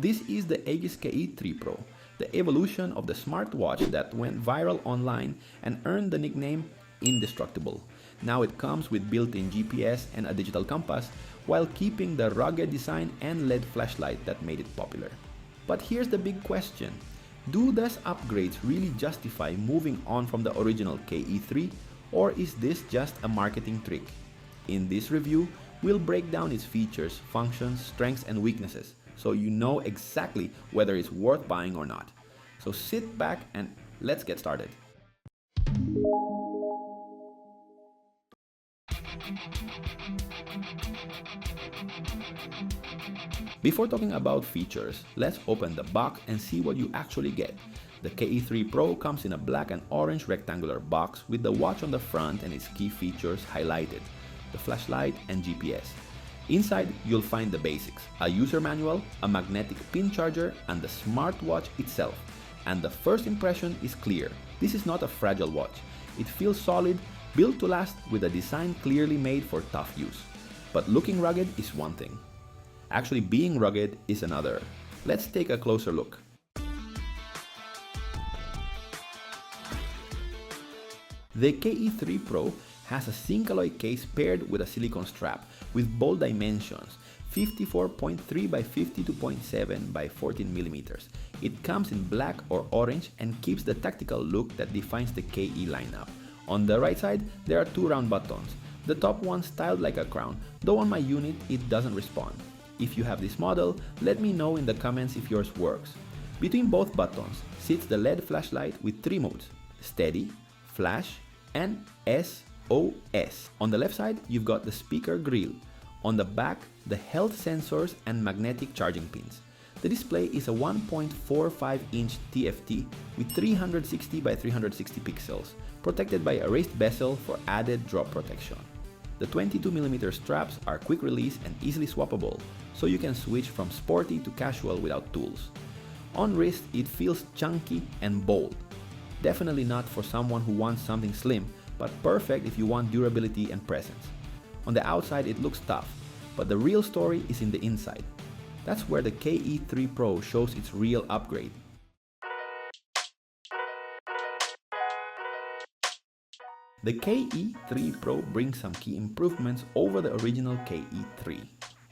This is the EIGIIS KE3 Pro, the evolution of the smartwatch that went viral online and earned the nickname Indestructible. Now it comes with built-in GPS and a digital compass, while keeping the rugged design and LED flashlight that made it popular. But here's the big question. Do these upgrades really justify moving on from the original KE3, or is this just a marketing trick? In this review, we'll break down its features, functions, strengths, and weaknesses, so you know exactly whether it's worth buying or not. So sit back and let's get started. Before talking about features, let's open the box and see what you actually get. The KE3 Pro comes in a black and orange rectangular box with the watch on the front and its key features highlighted, the flashlight and GPS. Inside, you'll find the basics, a user manual, a magnetic pin charger, and the smartwatch itself. And the first impression is clear. This is not a fragile watch. It feels solid, built to last, with a design clearly made for tough use. But looking rugged is one thing. Actually being rugged is another. Let's take a closer look. The KE3 Pro has a zinc alloy case paired with a silicone strap with bold dimensions, 54.3 by 52.7 by 14 millimeters. It comes in black or orange and keeps the tactical look that defines the KE lineup. On the right side, there are two round buttons. The top one styled like a crown, though on my unit it doesn't respond. If you have this model, let me know in the comments if yours works. Between both buttons sits the LED flashlight with three modes: steady, flash, and SOS. On the left side, you've got the speaker grill. On the back, the health sensors and magnetic charging pins. The display is a 1.45-inch TFT with 360 by 360 pixels, protected by a raised bezel for added drop protection. The 22mm straps are quick release and easily swappable, so you can switch from sporty to casual without tools. On wrist, it feels chunky and bold. Definitely not for someone who wants something slim, but perfect if you want durability and presence. On the outside, it looks tough, but the real story is in the inside. That's where the KE3 Pro shows its real upgrade. The KE3 Pro brings some key improvements over the original KE3.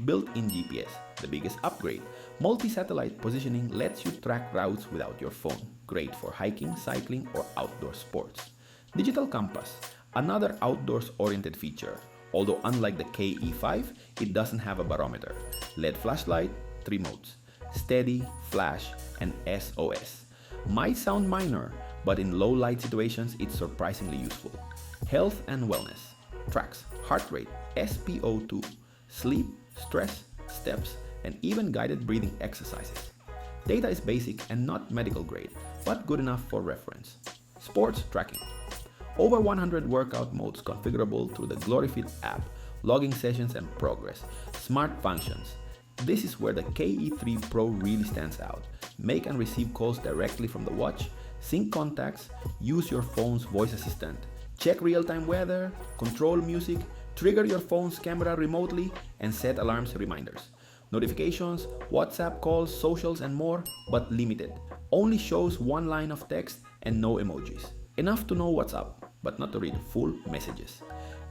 Built-in GPS, the biggest upgrade. Multi-satellite positioning lets you track routes without your phone. Great for hiking, cycling, or outdoor sports. Digital compass, another outdoors-oriented feature. Although unlike the KE5, it doesn't have a barometer. LED flashlight, 3 modes: steady, flash, and SOS. Might sound minor, but in low light situations it's surprisingly useful. Health and wellness. Tracks heart rate, SpO₂, sleep, stress, steps, and even guided breathing exercises. Data is basic and not medical grade, but good enough for reference. Sports tracking. Over 100 workout modes configurable through the GloryFit app, logging sessions and progress. Smart functions. This is where the KE3 Pro really stands out. Make and receive calls directly from the watch, sync contacts, use your phone's voice assistant, check real-time weather, control music, trigger your phone's camera remotely, and set alarms reminders. Notifications, WhatsApp calls, socials, and more, but limited. Only shows one line of text and no emojis. Enough to know what's up, but not to read full messages.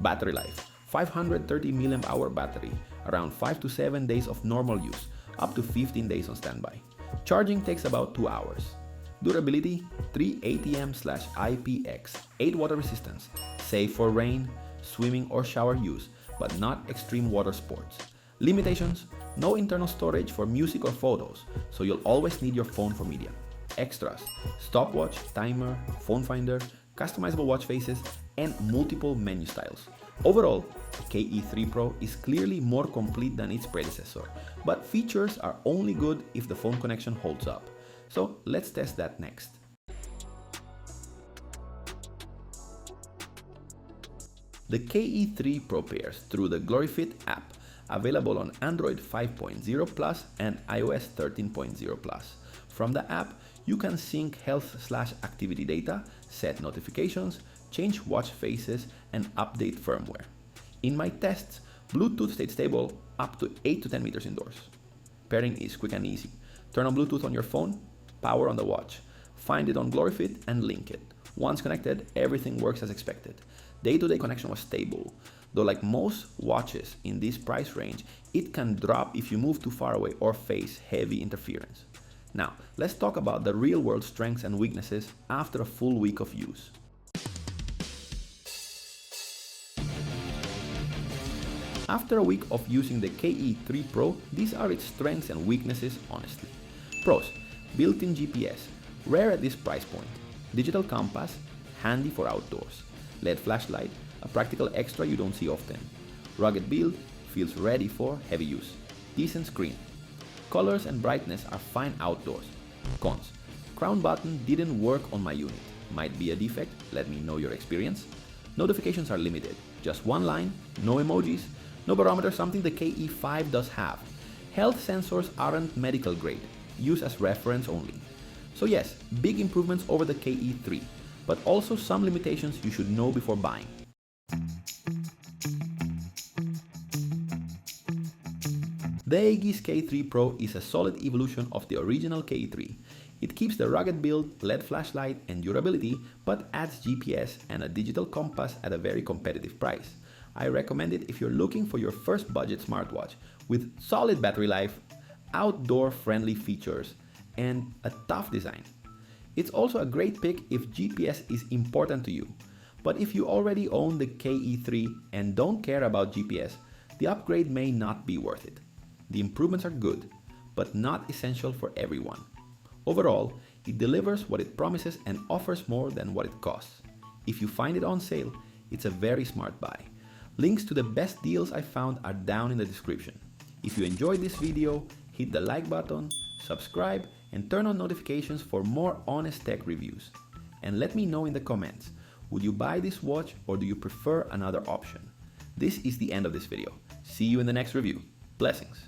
Battery life. 530 mAh battery, around 5 to 7 days of normal use, up to 15 days on standby. Charging takes about 2 hours. Durability, 3 ATM/IPX, 8 water resistance, safe for rain, swimming or shower use, but not extreme water sports. Limitations, no internal storage for music or photos, so you'll always need your phone for media. Extras, stopwatch, timer, phone finder, customizable watch faces, and multiple menu styles. Overall, KE3 Pro is clearly more complete than its predecessor, but features are only good if the phone connection holds up. So let's test that next. The KE3 Pro pairs through the GloryFit app, available on Android 5.0 Plus and iOS 13.0 Plus. From the app, you can sync health/activity data, set notifications, change watch faces, and update firmware. In my tests, Bluetooth stayed stable up to 8 to 10 meters indoors. Pairing is quick and easy. Turn on Bluetooth on your phone, power on the watch. Find it on GloryFit and link it. Once connected, everything works as expected. Day-to-day connection was stable, though like most watches in this price range, it can drop if you move too far away or face heavy interference. Now, let's talk about the real-world strengths and weaknesses after a full week of use. After a week of using the KE3 Pro, these are its strengths and weaknesses honestly. Pros: built-in GPS, rare at this price point. Digital compass, handy for outdoors. LED flashlight, a practical extra you don't see often. Rugged build, feels ready for heavy use. Decent screen. Colors and brightness are fine outdoors. Cons: crown button didn't work on my unit. Might be a defect, let me know your experience. Notifications are limited, just one line, no emojis, no barometer, something the KE5 does have. Health sensors aren't medical grade, use as reference only. So yes, big improvements over the KE3, but also some limitations you should know before buying. The EIGIIS K3 Pro is a solid evolution of the original KE3. It keeps the rugged build, LED flashlight and durability, but adds GPS and a digital compass at a very competitive price. I recommend it if you're looking for your first budget smartwatch with solid battery life, outdoor-friendly features, and a tough design. It's also a great pick if GPS is important to you. But if you already own the KE3 and don't care about GPS, the upgrade may not be worth it. The improvements are good, but not essential for everyone. Overall, it delivers what it promises and offers more than what it costs. If you find it on sale, it's a very smart buy. Links to the best deals I found are down in the description. If you enjoyed this video, hit the like button, subscribe, and turn on notifications for more honest tech reviews. And let me know in the comments, would you buy this watch or do you prefer another option? This is the end of this video. See you in the next review. Blessings.